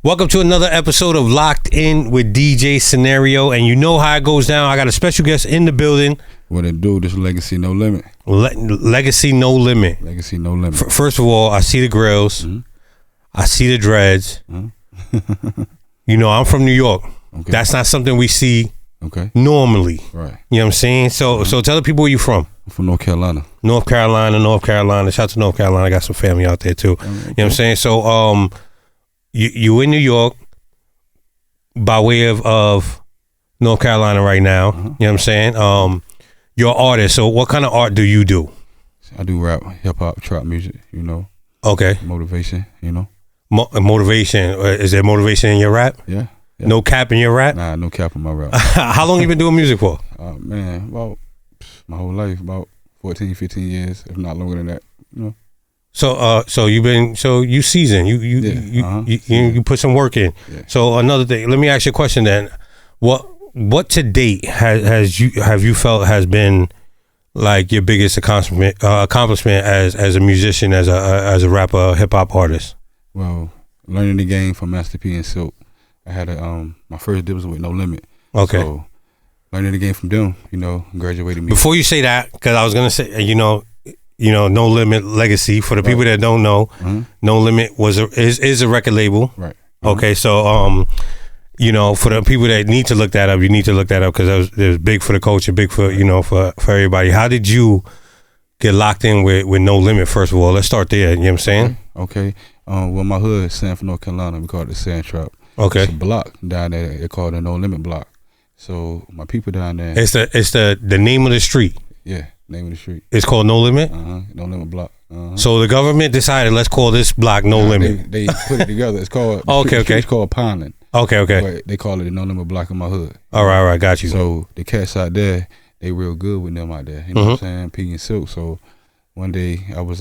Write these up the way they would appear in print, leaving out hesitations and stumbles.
Welcome to another episode of Locked In with DJ Scenario, and you know how it goes down. I got a special guest in the building. What it do? This Legacy No Limit. Legacy No Limit. Legacy No Limit. First of all, I see the grills. Mm-hmm. I see the dreads. Mm-hmm. You know, I'm from New York. Okay. That's not something we see Okay. normally. Right. You know what I'm saying? So tell the people where you from. I'm from North Carolina. North Carolina. Shout out to North Carolina. I got some family out there too. Okay. You know what I'm saying? So you in New York by way of North Carolina right now. Uh-huh. You know what I'm saying? You're an artist. So what kind of art do you do? I do rap, hip hop, trap music. You know, Okay. motivation. You know. Motivation. Is there motivation in your rap? Yeah. No cap in your rap? Nah, no cap in my rap. How long you been doing music for? Man, about my whole life, about 14, 15 years, if not longer than that. You know. So you seasoned. You put some work in. Yeah. So another thing, let me ask you a question then. What to date have you felt has been like your biggest accomplishment as a musician, as a rapper, hip hop artist? Well, learning the game from Master P and Silk. I had my first deal was with No Limit. Okay. So learning the game from them, you know, graduated me. Before you say that, because I was gonna say, you know, No Limit Legacy. For the people that don't know, No Limit is a record label. Right. Okay, so you know, for the people that need to look that up, you need to look that up because it was big for the culture, big for for everybody. How did you get locked in with No Limit? First of all, let's start there. You know what I'm saying? Okay. Well, my hood, Sanford, North Carolina, we call it the Sand Trap. Okay. It's a block down there. They call it the No Limit block. So my people down there. It's the name of the street. Yeah, name of the street. It's called No Limit. No Limit block. So the government decided, let's call this block No Limit. They put it together. It's called. Okay. It's called Pineland. Okay. But they call it the No Limit block in my hood. All right, got you. So the cats out there, they real good with them out there. You know what I'm saying? P and Silk. So one day I was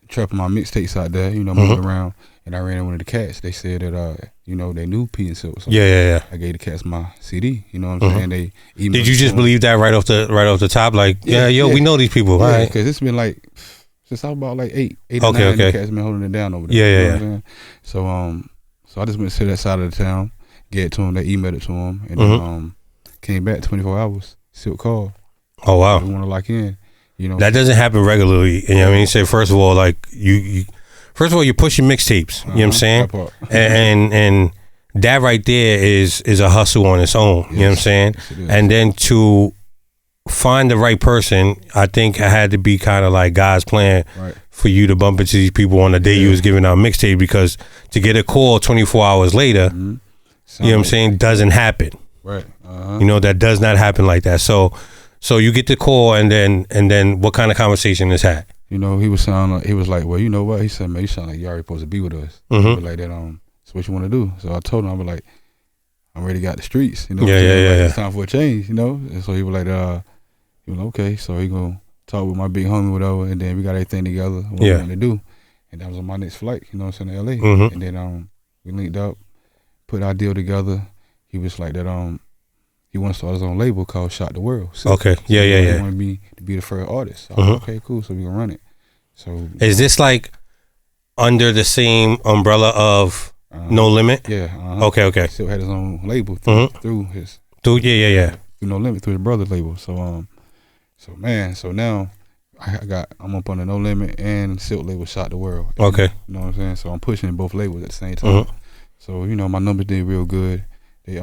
trapping my mixtapes out there, moving around, and I ran into one of the cats. They said that they knew P and Silk. So Yeah. I gave the cats my CD. You know what I'm saying? They emailed. Did you just believe that right off the top? Like, we know these people, right? Because it's been like since I was about like eight or nine. The cats been holding it down over there. Yeah. You know what I'm saying? So I just went to that side of the town, gave it to them. They emailed it to them, and then came back 24 hours. Silk called. Oh wow. We want to lock in. That doesn't happen regularly. You know what I mean? So first of all, like you're pushing mixtapes. You know what I'm saying? And that right there is a hustle on its own. You know what I'm saying? And then to find the right person, I think it had to be kind of like God's plan for you to bump into these people on the day you was giving out mixtape, because to get a call 24 hours later, you know what I'm saying, doesn't happen. Right. That does not happen like that. So you get the call, and then what kind of conversation is had? He was like, well, you know what? He said, man, you sound like you already supposed to be with us. He was like that. So what you want to do? So I told him, I was like, I'm ready to get the streets. Yeah. It's time for a change. And so he was like, okay. So he gonna talk with my big homie, whatever, and then we got everything together. What we want to do, and that was on my next flight. You know what I'm saying, to LA. And then we linked up, put our deal together. He was like that. He wants to start his own label called Shot the World. So, okay. He Yeah. wanted me to be the first artist. So I was like, okay, cool. So we gonna run it. So is this like under the same umbrella of No Limit? Yeah. Okay. Still had his own label through his. Through No Limit, through his brother's label. So so now I'm up on the No Limit and Silk label Shot the World. Okay. You know what I'm saying? So I'm pushing both labels at the same time. So my numbers did real good. They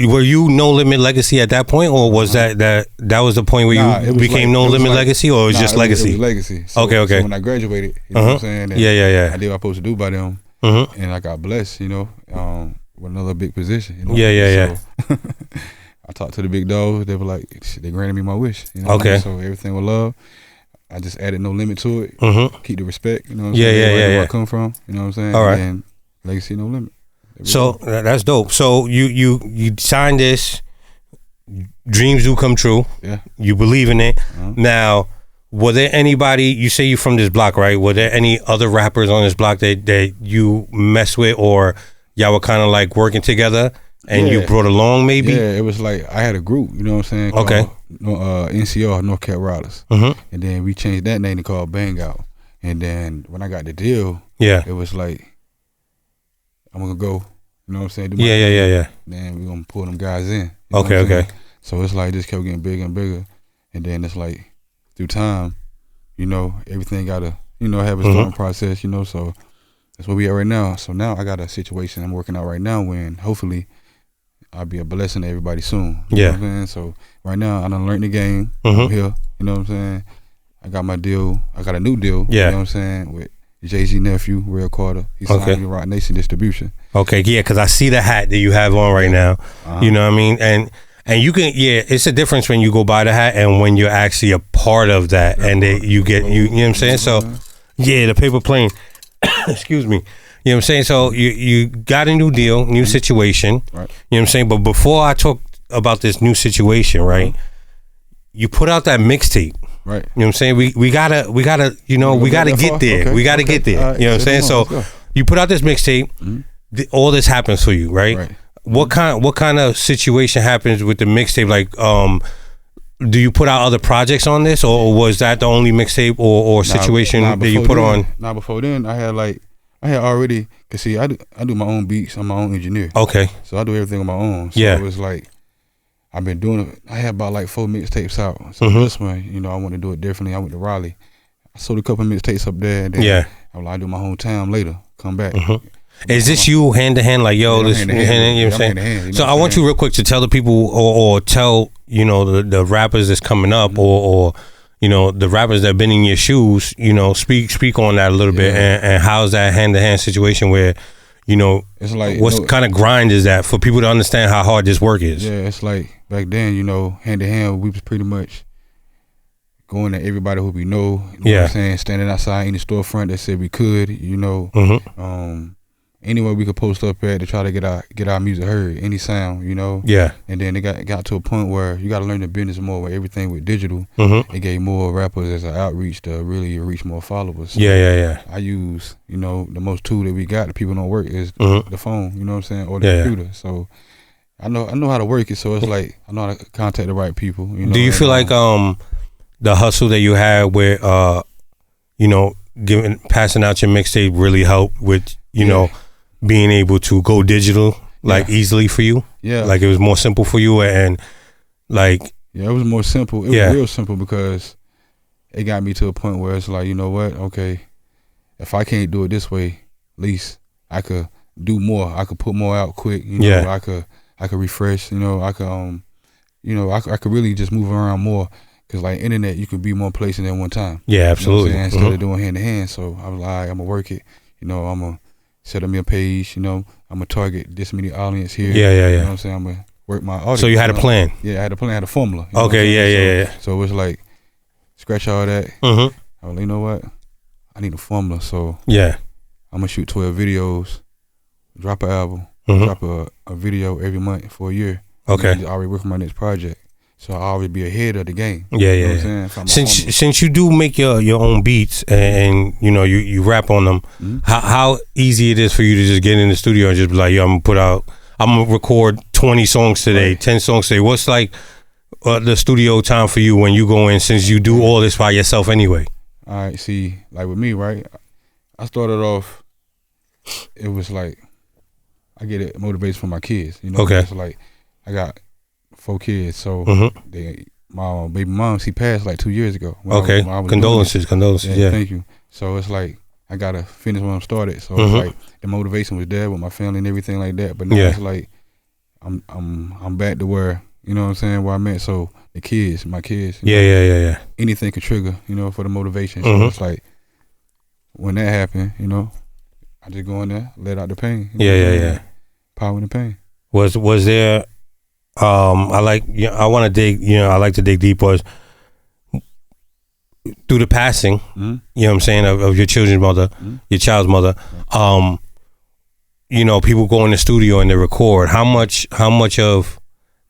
were you No Limit Legacy at that point, or was that was the point where you became No Limit Legacy, or it was just Legacy? It was Legacy. So, okay. So when I graduated, you know what I'm saying? Yeah. I did what I was supposed to do by them, and I got blessed, with another big position. Yeah. So, I talked to the big dogs. They were like, they granted me my wish. Okay. So everything with love. I just added No Limit to it. Keep the respect. You know what I'm saying? Yeah. Where I come from. You know what I'm saying? All right. And Legacy No Limit. So that's dope. So you signed this. Dreams do come true. Yeah. You believe in it. Now, were there anybody? You say you from this block, right? Were there any other rappers on this block that you mess with, or y'all were kind of like working together? And you brought along, maybe? Yeah, it was like I had a group, you know what I'm saying? Okay. NCR, North Cat Riders. And then we changed that name to call Bang Out. And then when I got the deal, it was like I'm gonna go. You know what I'm saying? Yeah. Then we're gonna pull them guys in. Okay. So it's like this kept getting bigger and bigger, and then it's like through time, you know, everything gotta, you know, have a starting process. You know, so that's where we at right now. So now I got a situation I'm working out right now, when hopefully I'll be a blessing to everybody soon. You know what I'm saying? So right now I done learned the game. I'm here. You know what I'm saying? I got my deal. I got a new deal. You know what I'm saying? With Jay-Z nephew, Real Carter. He's signed to Roc Nation Distribution. Okay, yeah, because I see the hat that you have on right now. You know what I mean? And you can, it's a difference when you go buy the hat and when you're actually a part of that, and you get, you know what I'm saying? So, yeah, the paper plane. Excuse me. You know what I'm saying? So you got a new deal, new situation. Right. You know what I'm saying? But before I talk about this new situation, right? You put out that mixtape. Right. You know what I'm saying? We gotta, you know, we gotta get there. Okay. We gotta get there. You know what I'm saying? So you put out this mixtape, all this happens for you, right? What kind of situation happens with the mixtape? Like, do you put out other projects on this, or was that the only mixtape or situation that you put on? Nah, before then I had already, cause see, I do my own beats. I'm my own engineer. Okay. So I do everything on my own. So it was like, I've been doing it. I had about like 4 mixtapes out. So this one, you know, I want to do it differently. I went to Raleigh. I sold a couple mixtapes up there. And then I was like, I'll do my hometown later. Come back. Is this you hand to hand, like, yo, this hand to hand, you know what I'm saying? So I want you real quick to tell the people, or tell, you know, the rappers that's coming up, or you know, the rappers that have been in your shoes, you know, speak on that a little bit, and how's that hand to hand situation where, you know, it's like, what kind of grind is that for people to understand how hard this work is? Yeah, it's like back then, you know, hand to hand, we was pretty much going to everybody who we know. You know what I'm saying? Standing outside in the storefront that said we could, you know, anywhere we could post up at to try to get our music heard, any sound, you know. Yeah. And then it got to a point where you got to learn the business more, where everything with digital, it gave more rappers as an outreach to really reach more followers. So I use, you know, the most tool that we got that people don't work is the phone, you know what I'm saying, or the computer. So I know how to work it, so it's like I know how to contact the right people. You know. Do you feel like the hustle that you had with you know, passing out your mixtape really helped with, you know, being able to go digital like easily for you? Yeah. Like it was more simple for you, and like it was more simple. It was real simple, because it got me to a point where it's like, you know what, okay, if I can't do it this way, at least I could do more. I could put more out quick, you know, I could refresh, you know, I could I could really just move around more, because like internet, you could be more places at one time. Yeah, absolutely. You know instead of doing hand to hand. So I was like, all right, I'm gonna work it, you know, I'm gonna set up me a page, you know, I'm gonna target this many audience here. Yeah. You know what I'm saying? I'm gonna work my audience. So you had a plan? Yeah, I had a plan, I had a formula. Okay, yeah. So it was like, scratch all that. I was like, you know what? I need a formula. So I'm gonna shoot 12 videos, drop an album, drop a video every month for a year. Okay. I already work on my next project. So I'll always be ahead of the game. Yeah, you know what I'm saying? Since you do make your own beats, and you know you rap on them, how easy it is for you to just get in the studio and just be like, yo, I'm gonna record 20 songs today, 10 songs today. What's like the studio time for you when you go in, since you do all this by yourself anyway? All right, see, like with me, right? I started off, it was like, I get it motivation from my kids. You know, it's like I got 4 kids, so my baby mom, she passed like 2 years ago. When I was condolences. Yeah, thank you. So it's like I gotta finish what I started. So it's like the motivation was there with my family and everything like that. But now it's like I'm back to where, you know what I'm saying, where I'm at. So the kids, my kids, yeah. Anything could trigger, you know, for the motivation. So it's like when that happened, you know, I just go in there, let out the pain. Yeah. Power in the pain. Was there? I like to dig deep. Was through the passing, you know what I'm saying, of your children's mother, your child's mother. You know, people go in the studio and they record. How much of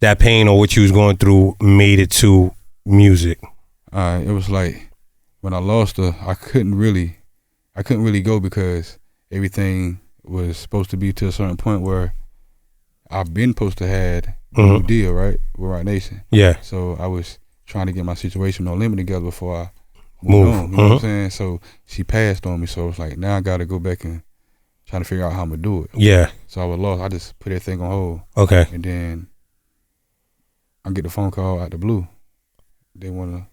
that pain or what you was going through made it to music? It was like when I lost her, I couldn't really go, because everything was supposed to be to a certain point where I've been supposed to had a new deal, right, with Roc Nation. Yeah. So I was trying to get my situation on limit together before I moved on. You know what I'm saying? So she passed on me. So it's like, now I got to go back and trying to figure out how I'm gonna do it. Yeah. So I was lost. I just put everything on hold. Okay. And then I get the phone call out the blue. They want to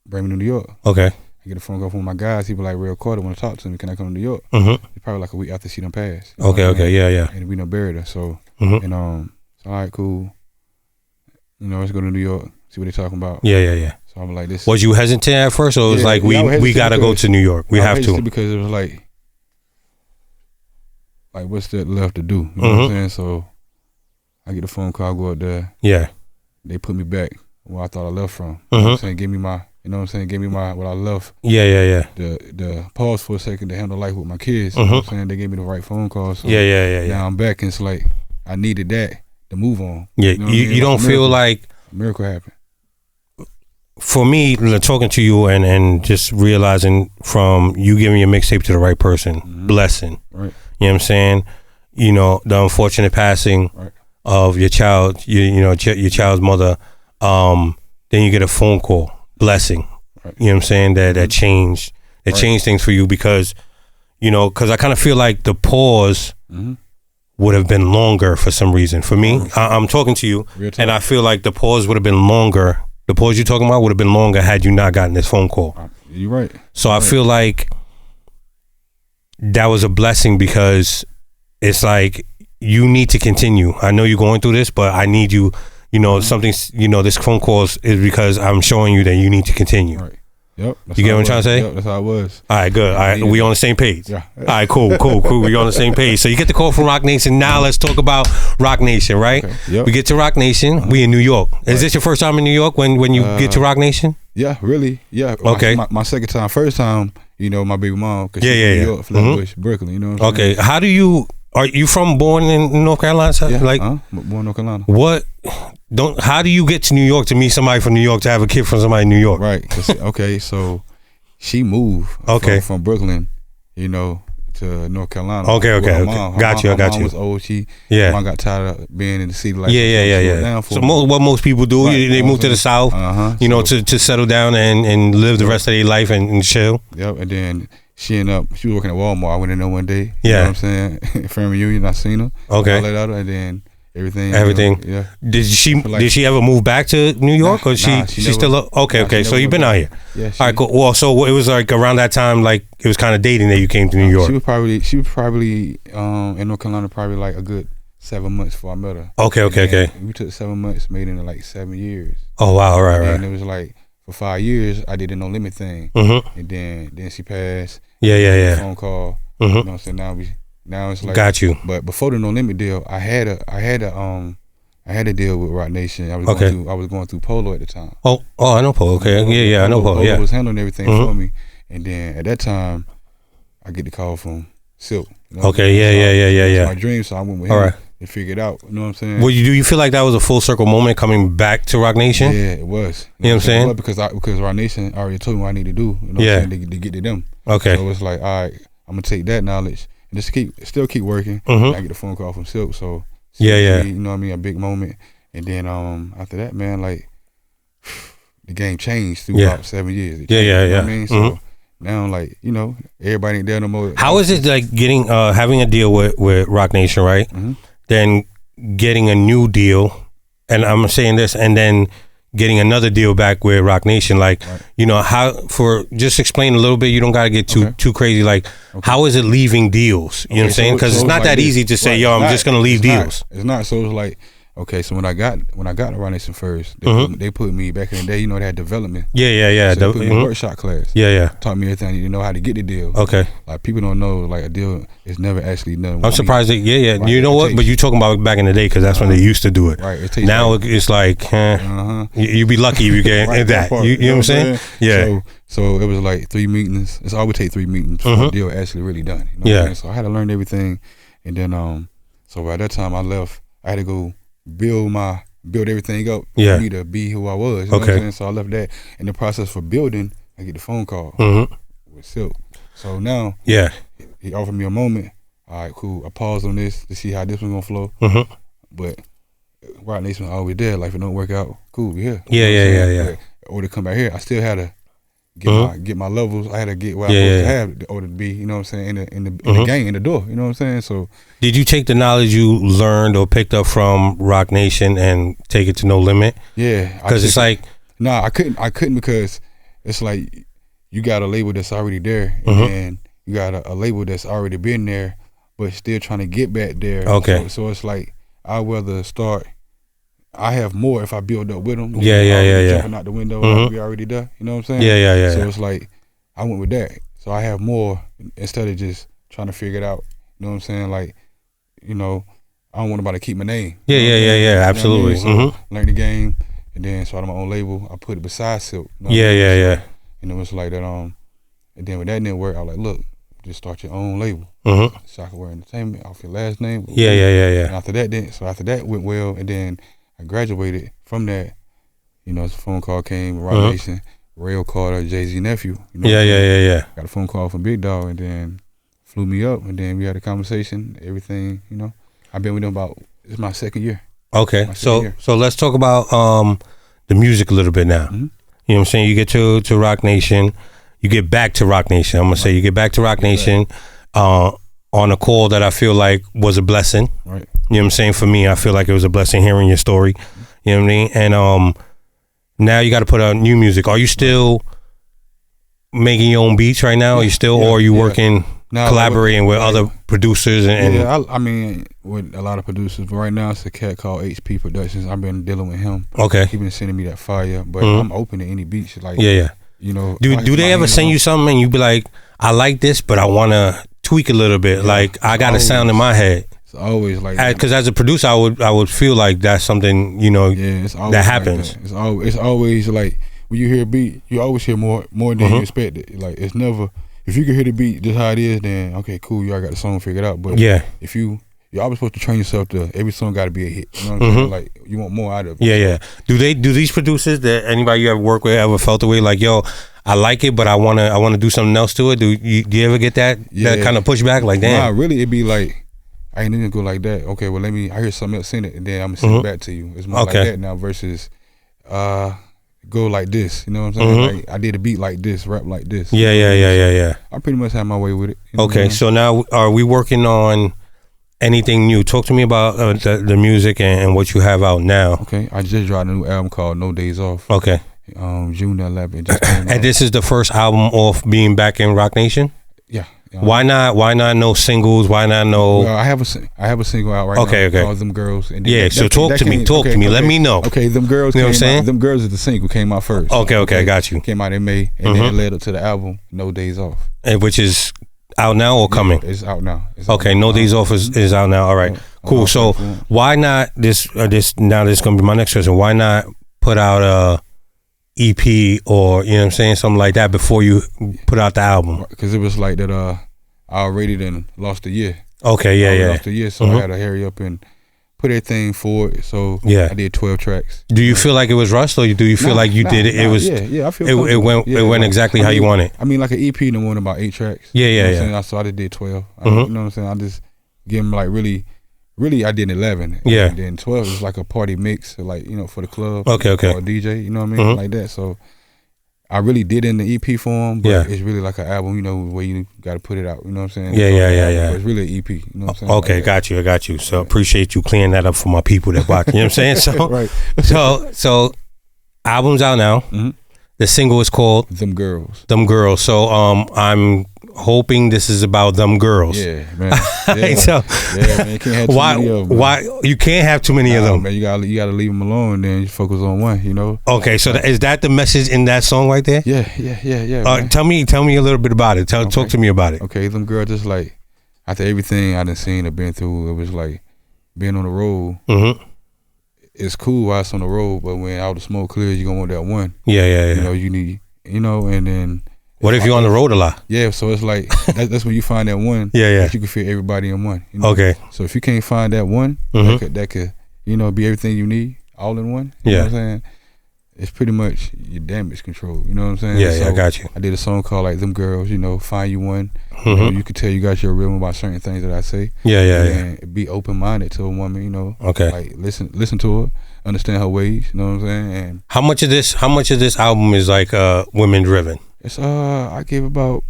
bring me to New York. Okay. I get a phone call from one of my guys. He was like, Real Carter want to talk to me. Can I come to New York? Mm-hmm. It's probably like a week after she done passed. Okay. Yeah. And we done buried her. So, Mm-hmm. and so, all right, cool. Let's go to New York, see what they're talking about. Yeah. So I'm like, this. Was you hesitant at first, or it was like, we got to go to New York? We have to. Because it was like what's there left to do? You know what I'm saying? So I get the phone call, go up there. Yeah. They put me back where I thought I left from. You know what I'm saying? Give me my, give me my, what I left. Yeah. The pause for a second to handle life with my kids. You know what I'm saying? They gave me the right phone call. So Yeah. Now I'm back and it's like, I needed that to move on. Yeah. You don't feel like. A miracle happened. For me, talking to you and just realizing from you giving your mixtape to the right person, blessing. Right. You know what I'm saying? The unfortunate passing of your child, your child's mother. Then you get a phone call, blessing. Right. You know what I'm saying? That changed things for you because I kind of feel like the pause would have been longer for some reason. For me, I'm talking to you, and I feel like the pause would have been longer. The pause you're talking about would have been longer had you not gotten this phone call. You're right. So I feel like that was a blessing because it's like you need to continue. I know you're going through this, but I need you. Something. This phone call is because I'm showing you that you need to continue. Right. Yep. You get what I'm trying to say? Yep, that's how it was. All right, good. All right, we on the same page. Yeah. All right, cool. We on the same page. So you get the call from Roc Nation. Now let's talk about Roc Nation, right? Okay. Yep. We get to Roc Nation. We in New York. Is this your first time in New York when you get to Roc Nation? Yeah, really. Yeah. Okay. My second time. First time, my baby mom. Cause Yeah. New York, Flatbush, Brooklyn. You know what I'm saying? Okay. Are you born in North Carolina? Yeah. Born in North Carolina. What? How do you get to New York to meet somebody from New York to have a kid from somebody in New York? Right. Okay. So she moved. From Brooklyn, to North Carolina. Okay. Got you. My mom was old. Mom got tired of being in the city. Like Yeah. So what most people do, they move to the South, to settle down and live the rest of their life and chill. Yep. And then she was working at Walmart. I went in there one day. Yeah. You know what I'm saying? Family reunion, I seen her. Okay. I let out, and then everything. Yeah. Did she ever move back to New York, or she still okay? So you've been out here. Yeah. All right, cool. Well, so it was like around that time, like it was kind of dating that you came to New York. She was probably in North Carolina probably like a good 7 months before I met her. Okay. We took 7 months, made it into like 7 years. Oh wow, all right. And it was like for 5 years I did the No Limit thing, and then she passed. Yeah. Phone call. You know what I'm saying? Now it's like got you. But before the No Limit deal, I had a deal with Roc Nation. I was going through Polo at the time. Oh, I know Polo. Okay, yeah, I know Polo. Yeah, Polo was handling everything for me, and then at that time, I get the call from Silk. Okay, yeah. My dream, so I went with him. All right. And figured it out. You know what I'm saying? Well, do you feel like that was a full circle moment coming back to Roc Nation? Yeah, it was. You know what I'm saying? Because Roc Nation already told me what I need to do. You know what I'm saying? To get to them. Okay. So it's like, all right, I'm gonna take that knowledge and just keep working. I get a phone call from Silk. So yeah. You know what I mean? A big moment. And then after that, man, like the game changed through about 7 years. Yeah. You know what I mean? So now, like, everybody ain't there no more. How is it like getting having a deal with Roc Nation, right? Then getting a new deal, and I'm saying this, and then getting another deal back with Roc Nation, like how just explain a little bit. You don't got to get too crazy. Like how is it leaving deals? You know what I'm saying? Because it's not that easy to say, yo, I'm just gonna leave deals. It's not. So it's like, okay, so when I got to Roc Nation first, they put me back in the day. They had development. Yeah. So they put me in a workshop class. Yeah. Taught me everything I need to know how to get the deal. Okay. Like people don't know, like a deal is never actually done. I'm surprised that Right, you know what? But you talking about back in the day because that's when they used to do it. Right. Now it's like, you be lucky if you get that. You know what I'm saying? Yeah. So it was like 3 meetings. It's always take 3 meetings for the deal actually really done. You know what I mean? So I had to learn everything, and then so by that time I left, I had to go build everything up for me to be who I was. You know what I'm saying? So I left that. In the process for building, I get the phone call with Silk. So now he offered me a moment. All right, cool. I paused on this to see how this was gonna flow. But Roc Nation was always there. Like if it don't work out, cool, we here. Yeah. Or to come back here, I still had to get my levels. I had to get where I was supposed to have in order to be, you know what I'm saying, in the game, in the door, you know what I'm saying? So did you take the knowledge you learned or picked up from Roc Nation and take it to No Limit? Yeah. Because it's like... Nah, I couldn't because it's like you got a label that's already there, and then you got a label that's already been there, but still trying to get back there. Okay. So it's like I'd rather start... I have more if I build up with them. Yeah. Jumping out the window, like we already there. You know what I'm saying? Yeah. So it's like I went with that. So I have more instead of just trying to figure it out. You know what I'm saying? Like, you know, I don't want nobody to keep my name. Yeah. Absolutely. You know what I mean? So learn the game, and then started my own label. I put it beside Silk. You know Yeah. And it was like that. And then when that didn't work, I was like, look, just start your own label. Shockaware Entertainment off your last name. Yeah. And after that went well, and then I graduated from that. You know, a phone call came, Roc Nation, Rail Carter, Jay-Z nephew. You know Yeah. Got a phone call from Big Dog, and then flew me up, and then we had a conversation, everything, you know. I've been with them it's my second year. Okay, so let's talk about the music a little bit now. You know what I'm saying? You get to Roc Nation, you get back to Roc Nation. I'm going to say you get back to Roc Nation on a call that I feel like was a blessing. Right. You know what I'm saying? For me, I feel like it was a blessing hearing your story. You know what I mean? And now you got to put out new music. Are you still making your own beats right now? Are you still, or are you working, collaborating with other producers? I mean, with a lot of producers. But right now, it's a cat called HP Productions. I've been dealing with him. Okay. He been sending me that fire, but I'm open to any beats. Like, you know. Do they ever send you something and you be like, I like this, but I want to tweak a little bit? Like, I got a sound in my head. It's always like because as a producer, I would feel like that's something, you know, it's always that happens. Like that. It's always like when you hear a beat, you always hear more than you expect it. Like, it's never, if you can hear the beat just how it is, then okay, cool, you already got the song figured out. But if you're always supposed to train yourself to every song got to be a hit. You know what I'm saying? Like, you want more out of it. Yeah. Do these producers, that anybody you ever work with ever felt the way like, yo, I like it, but I wanna do something else to it? Do you ever get that kind of pushback? Like, damn. Nah, really, it'd be like, I ain't even go like that. Okay, well, I hear something else in it, and then I'm gonna send it back to you. It's more like that now versus go like this. You know what I'm saying? Like, I did a beat like this, rap like this. Yeah. I pretty much have my way with it. You know okay, so now are we working on anything new? Talk to me about the music and what you have out now. Okay, I just dropped a new album called No Days Off. Okay. June 11th. Just came and this is the first album off being back in Roc Nation? Yeah. Why not no singles? Why not no? Well, I have a single out right now. Okay. Called Them Girls. And so talk to me. Let me know. Okay, Them Girls. You know what I'm saying? Them Girls is the single, came out first. Okay, I got you. Came out in May, and then it led up to the album No Days Off. And which is out now or coming? It's out now. No Days Off is out now. All right, cool. So why not this? Now this is gonna be my next question. Why not put out a EP or, you know what I'm saying, something like that before you put out the album? Because it was like that. I already then lost a year. Okay, lost a year, so I had to hurry up and put everything forward. So I did 12 tracks. Do you feel like it was rushed, or do you feel like you did it? It was I feel it went exactly how you want it. I mean, like an EP, the one about 8 tracks. Yeah. So I just did 12. You know what I'm saying? I just give them like really. I did 11. Yeah. And then 12 is like a party mix, like, you know, for the club. Okay. Or DJ, you know what I mean? Like that. So I really did in the EP form, but it's really like an album, you know, where you got to put it out. You know what I'm saying? Yeah. But it's really an EP. You know what I'm saying? Okay, like I got you. So appreciate you clearing that up for my people that watch. You know what I'm saying? So, right. so album's out now. The single is called Them Girls. So I'm hoping this is about them girls. Yeah, man. Man. You can't have too many of them. Why you can't have too many of them? Man, you gotta leave them alone, and then you focus on one. You know. Okay, so is that the message in that song right there? Yeah. Tell me a little bit about it. Talk to me about it. Okay, Them Girls, just like after everything I done seen or been through, it was like being on the road. It's cool while it's on the road, but when all the smoke clears, you gonna want that one. Yeah. You know, you need, you know, and then. What if you're on the road a lot? Yeah, so it's like that's when you find that one. Yeah. That you can fit everybody in one. You know? Okay. So if you can't find that one, that could you know, be everything you need all in one. You know what I'm saying? It's pretty much your damage control. You know what I'm saying? Yeah, I got you. I did a song called like Them Girls. You know, find you one. You know, you could tell you got your rhythm about certain things that I say. Yeah. And be open minded to a woman. You know. Okay. Like listen to her, understand her ways. You know what I'm saying? And how much of this album is like women driven? It's I give about.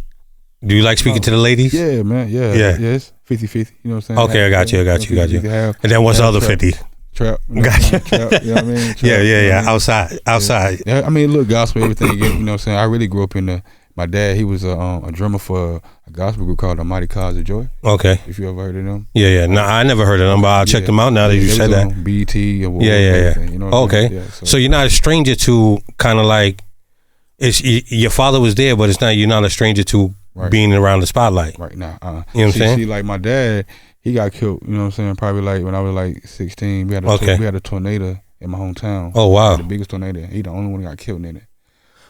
Do you like speaking to the ladies? Yeah, man. Yeah. Yes. 50-50. You know what I'm saying? Okay, I got you. And then what's the other 50? Trap. Gotcha. Trap, you know what I mean? Trap, Yeah. Outside. Yeah, I mean, look, gospel, everything. You know what I'm saying? I really grew up in my dad, he was a drummer for a gospel group called the Mighty Cause of Joy. Okay. If you ever heard of them. Yeah. No, I never heard of them, but I'll check them out now that you said that. BET. Yeah. You know okay. So you're not a stranger to kind of like, your father was there, but you're not a stranger to being around the spotlight. Right now. You know what I'm saying? See, like my dad, he got killed, you know what I'm saying, probably like when I was like 16. We had a tornado in my hometown. Oh, wow. The biggest tornado. He the only one that got killed in it.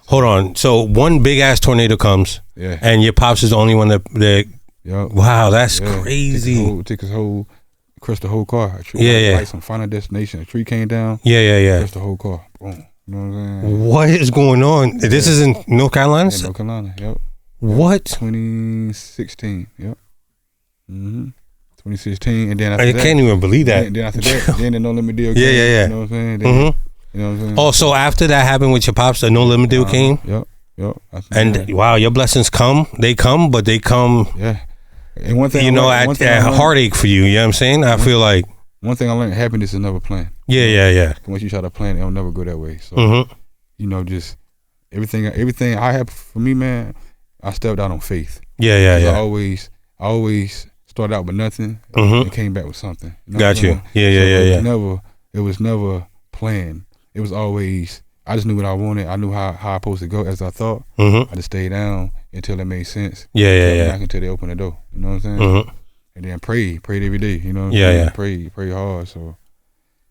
Hold on. So one big ass tornado comes, and your pops is the only one that wow, that's crazy. Took his whole, crushed the whole car. A tree, like some final destination. A tree came down. Yeah. Crushed the whole car. Boom. You know what I'm saying? What is going on? This is in North Carolina? Yeah, North Carolina, yep. What? 2016, yep. 2016, and then after I can't even believe that. And then after that, then the No Limit deal came. Yeah. You know what I'm saying? Then, you know what I'm saying? Oh, so after that happened with your pops, the No Limit deal came? Yep. And wow, your blessings come. They come, but they come. Yeah. And one thing, at heartache for you. You know what I'm saying? I feel like. One thing I learned: happiness is never planned. Yeah. Once you try to plan it, it'll never go that way. So, you know, just everything I have for me, man, I stepped out on faith. Yeah. I always started out with nothing and came back with something. You know Got you. Yeah. It was never planned. It was always, I just knew what I wanted. I knew how I was supposed to go as I thought. I just stayed down until it made sense. Yeah. Until they opened the door. You know what I'm saying? And then prayed every day. You know what I'm saying? Pray hard. So.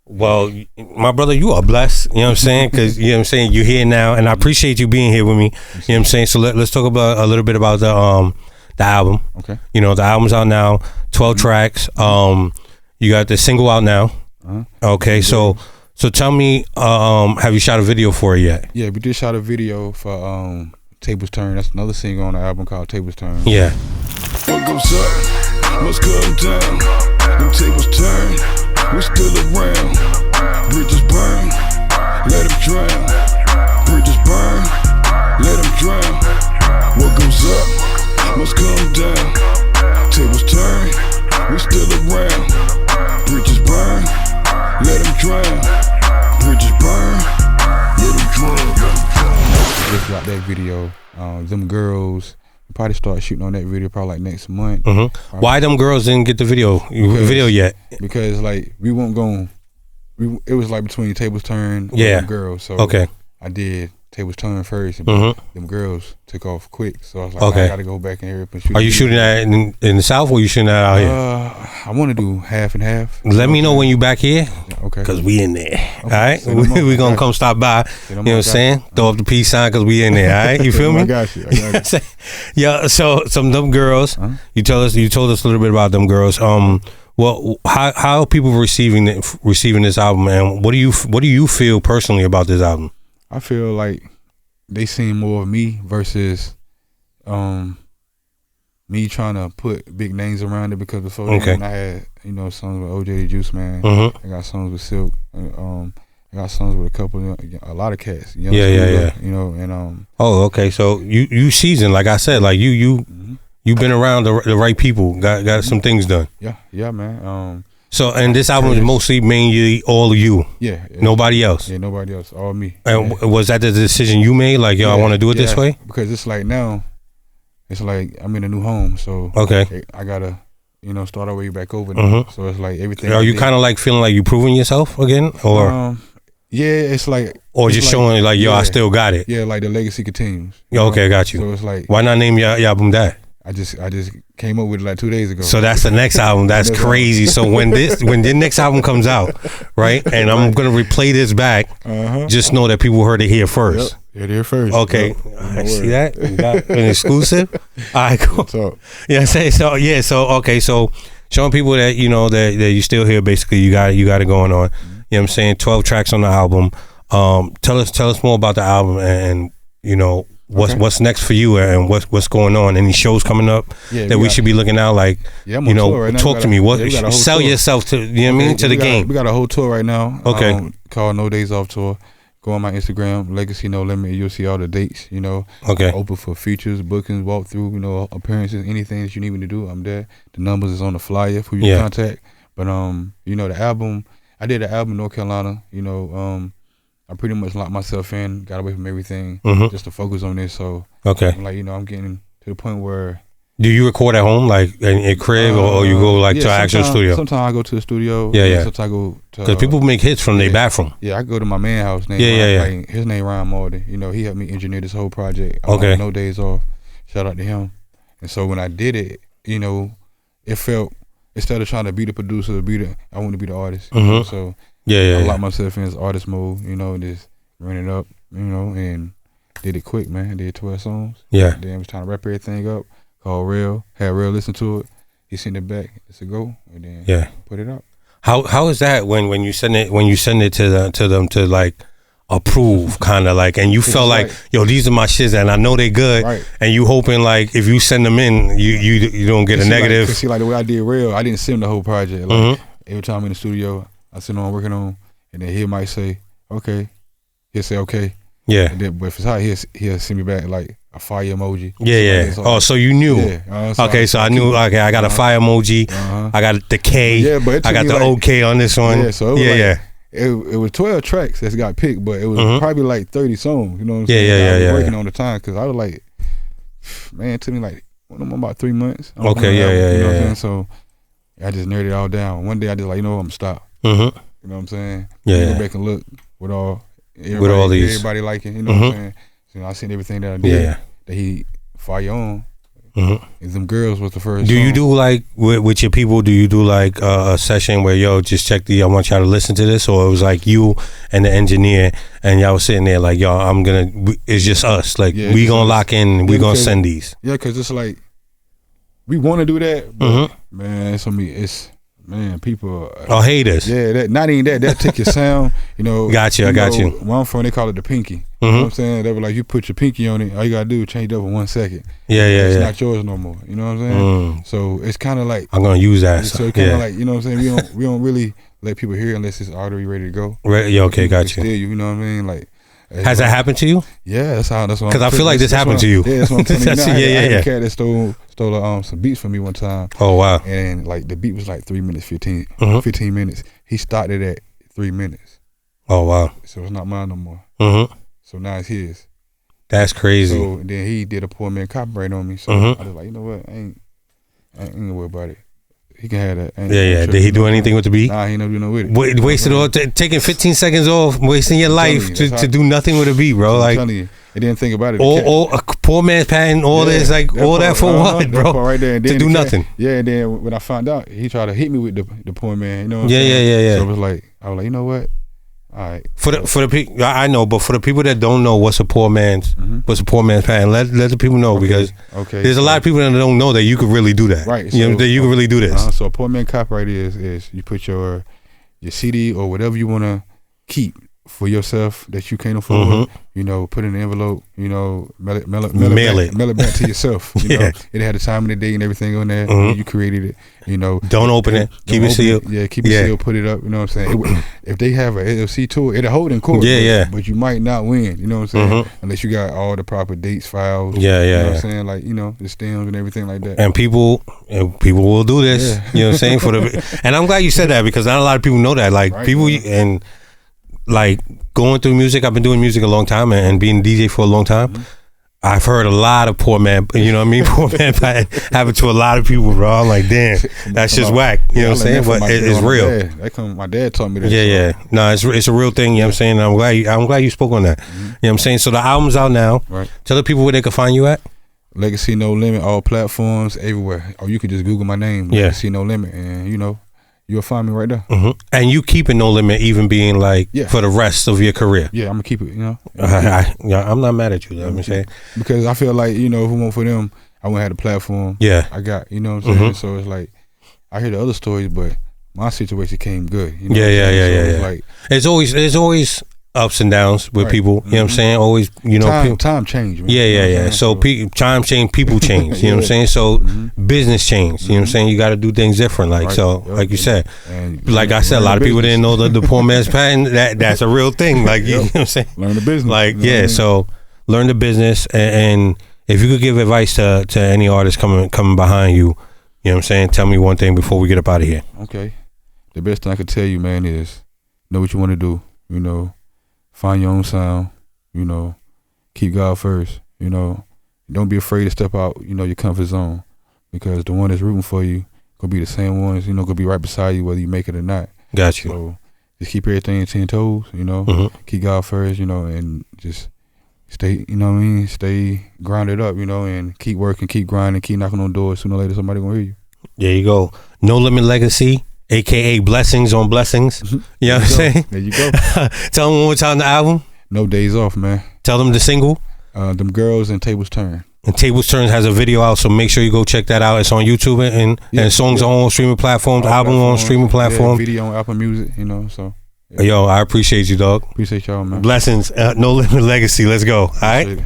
Well, my brother, you are blessed. You know what I'm saying? Because, you know what I'm saying, you're here now, and I appreciate you being here with me. You know what I'm saying? So let's talk about a little bit about the album. Okay. You know, the album's out now, 12 tracks. You got the single out now. Okay, so tell me, have you shot a video for it yet? Yeah, we did shot a video for Tables Turn. That's another single on the album called Tables Turn. Yeah. What goes up must come down. Them tables turn, we're still around. Bridges burn, let them drown. Bridges burn, let them drown. What goes up must come down. Tables turn, we're still around. Bridges burn, let them drown. Bridges burn, let them drown. Just dropped that video. Them girls. Probably start shooting on that video probably like next month. Why them girls didn't get the video yet? Because like we weren't going. It was like between Tables Turn and them girls. So I did Tables Turn first, and them girls took off quick. So I was like, I gotta go back in here and shoot. Are you shooting that in the South, or you shooting that out here? I want to do half and half. Let me know when you back here. Okay. Cause we in there. Okay. All right. We gonna come stop by. You know what I'm saying? Throw up the peace sign cause we in there. All right. You feel me? I got you. Yeah. So some them girls. You told us a little bit about them girls. Well, how are people receiving this album, and what do you feel personally about this album? I feel like they seen more of me versus me trying to put big names around it, because before then I had, you know, songs with OJ the Juice Man. I got songs with Silk. I got songs with a lot of cats. Yeah. You know, and Oh, okay. So you seasoned, like I said, like you've been around the right people. Got some things done. Yeah, man. So, and this album is mostly mainly all of you. Yeah. Nobody else. Yeah, nobody else. All me. And was that the decision you made? Like, I want to do it this way? Because it's like now, it's like I'm in a new home, so I gotta, you know, start our way back over now. So it's like everything. Are you kind of like feeling like you proving yourself again, or? Yeah, it's like. Or just like, showing like, yo, I still got it. Yeah, like the legacy continues. Okay, got you. So it's like. Why not name your album that? I just came up with it like 2 days ago. So that's the next album. That's crazy. So when the next album comes out, right, and I'm gonna replay this back, just know that people heard it here first. Yep. Here first. Okay, I see that. You got an exclusive. All right, cool. Yeah, so yeah, so showing people that you know that you still here. Basically, you got it going on. You know what I'm saying? 12 tracks on the album. Tell us more about the album and you know. What's next for you and what's going on? Any shows coming up that we should be looking out? Like, you know, right talk to me. Sell yourself to, you know what I mean, to the game. We got a whole tour right now. Okay. Called No Days Off Tour. go on my Instagram, Legacy No Limit. You'll see all the dates. You know, Okay. I'm open for features, bookings, walkthrough. You know, appearances, anything that you need me to do, I'm there. The numbers is on the flyer for you to contact. But you know, the album, I did the album in North Carolina. You know, I pretty much locked myself in, got away from everything, just to focus on this. So I'm like, you know, I'm getting to the point where. Do you record at home, like in your crib, or you go like to an actual studio? Sometimes I go to the studio. Yeah. Sometimes I go to. Because people make hits from their bathroom. Yeah, I go to my man house. Like, his name Ryan Malden. You know, he helped me engineer this whole project. I had no days off. Shout out to him. And so when I did it, you know, it felt, instead of trying to be the producer, I want to be the artist. You know? So I locked myself in as artist mode. You know, and just ran it up. You know, and did it quick, man. Did 12 songs. Yeah. Then was trying to wrap everything up. Called Real, had Real listen to it. He sent it back. It's a go, and then put it up. How is that when you send it to them to like approve, kind of like, and you felt like, yo, these are my shits and I know they good, and you hoping like if you send them in, you don't get a negative. See, like the way I did Real, I didn't send the whole project. Like every time I'm in the studio, I sit on working on, and then he might say okay, he'll say okay. Yeah. And then, but if it's hot, he'll send me back like a fire emoji. Yeah. Oh, so you knew. Yeah. Okay, so I knew. Okay, I got a fire emoji. I got the K. Yeah, but I got the OK on this one. Yeah. So it was 12 tracks that got picked, but it was probably like 30 songs. You know what I'm saying? I was working on the time because I was like, man, it took me like about 3 months. Okay. You know what I'm saying? So I just narrowed it all down. One day I just like, you know what, I'm gonna stop. You know what I'm saying? Go back and look with all these, everybody liking. You know what I'm saying? So I seen everything that I did that he fire on. And them girls was the first. Do song. You do like with your people? Do you do like a session where just check I want y'all to listen to this, or it was like you and the engineer and y'all was sitting there like, yo, it's just us. Like we gonna lock in. We gonna send these. Yeah, because it's like we want to do that, but man, people haters. Yeah, not even that take your sound, you know. I got you. Where I'm from, they call it the pinky. You know what I'm saying? They were like, you put your pinky on it, all you gotta do is change it up in 1 second. It's not yours no more. You know what I'm saying? So it's kind of like I'm gonna use that. So it's kind of like, you know what I'm saying? We don't really let people hear unless it's already ready to go. Right? Yeah. Okay. Got you. You know what I mean? Like. Has that happened to you? Yeah, that's what. Because I feel like this happened to you. Yeah, that's what I'm telling you. I had a cat that stole some beats from me one time. Oh wow! And like the beat was like 3 minutes 15 minutes. He started at 3 minutes. Oh wow! So it's not mine no more. So now it's his. That's crazy. So then he did a poor man copyright on me. So I was like, you know what? I ain't gonna worry about it. He can have that. Did he do anything with the beat? Nah, he never do no with it. Wasted all taking 15 seconds off, wasting your life to do nothing with a beat, bro. Like, I'm telling you, he didn't think about it. All a poor man's patent, all this, like all that for what, bro? Right there. And then to do nothing. Yeah, and then when I found out, he tried to hit me with the poor man. You know what I'm saying? Yeah. So it was like, I was like, you know what? All right. For the people, I know, but for the people that don't know what's a poor man's patent, let the people know because there's a lot of people that don't know that you could really do that. Right. You know, that you could really do this. So a poor man copyright is you put your CD or whatever you want to keep for yourself that you can't afford. You know, put it in an envelope. You know, mail it back to yourself. You know, it had the time and the date and everything on there. You created it. You know, don't open it. Keep it sealed. Keep it sealed. Put it up. You know what I'm saying? If they have an LLC to it, it'll hold in court. But you might not win. You know what I'm saying? Unless you got all the proper dates, files. You know what I'm saying? Like, you know, the stems and everything like that. And people will do this. You know what I'm saying? And I'm glad you said that because not a lot of people know that. Like people and like going through music. I've been doing music a long time and being a DJ for a long time. I've heard a lot of poor man, you know what I mean? Poor man happen to a lot of people, bro. I'm like, damn, that's just whack. You know what I'm saying? But it's real. My dad taught me that. Yeah. No, it's a real thing. You know what I'm saying? I'm glad you spoke on that. You know what I'm saying? So the album's out now. Right. Tell the people where they can find you at. Legacy No Limit, all platforms, everywhere. Or you can just Google my name, Legacy No Limit, and you know, you'll find me right there. And you keep it No Limit even being like for the rest of your career. Yeah, I'm gonna keep it, you know. I'm not mad at you, let me say. Because I feel like, you know, if it weren't for them, I wouldn't have the platform. I got, you know what I'm saying? So it's like I hear the other stories, but my situation came good. You know yeah. Like it's always ups and downs with people. You know what I'm saying? Always, you know, time change. Man. Yeah. So time change, people change. You know what I'm saying? So business change. You know what I'm saying? You got to do things different. Like like you said, like I said, a lot of people didn't know the poor man's patent. That's a real thing. Like you know what I'm saying? Learn the business. Like so learn the business, and if you could give advice to any artist coming behind you, you know what I'm saying? Tell me one thing before we get up out of here. Okay, the best thing I could tell you, man, is know what you want to do. You know. Find your own sound, you know, keep God first, you know. Don't be afraid to step out, you know, your comfort zone, because the one that's rooting for you gonna be the same ones, you know, gonna be right beside you whether you make it or not. Got you. So just keep everything 10 toes, you know, keep God first, you know, and just stay, you know what I mean, stay grounded up, you know, and keep working, keep grinding, keep knocking on doors. Sooner or later somebody gonna hear you. There you go. No Limit Legacy. AKA Blessings on Blessings. You know what I'm saying? There you go. Tell them one more time the album. No Days Off, man. Tell them the single. Them Girls and Tables Turn. And Tables Turn has a video out, so make sure you go check that out. It's on YouTube and songs on all streaming platforms, album on streaming platforms. Video on Apple Music, you know, so. Yeah. Yo, I appreciate you, dog. Appreciate y'all, man. Blessings. No Limit Legacy. Let's go. All right?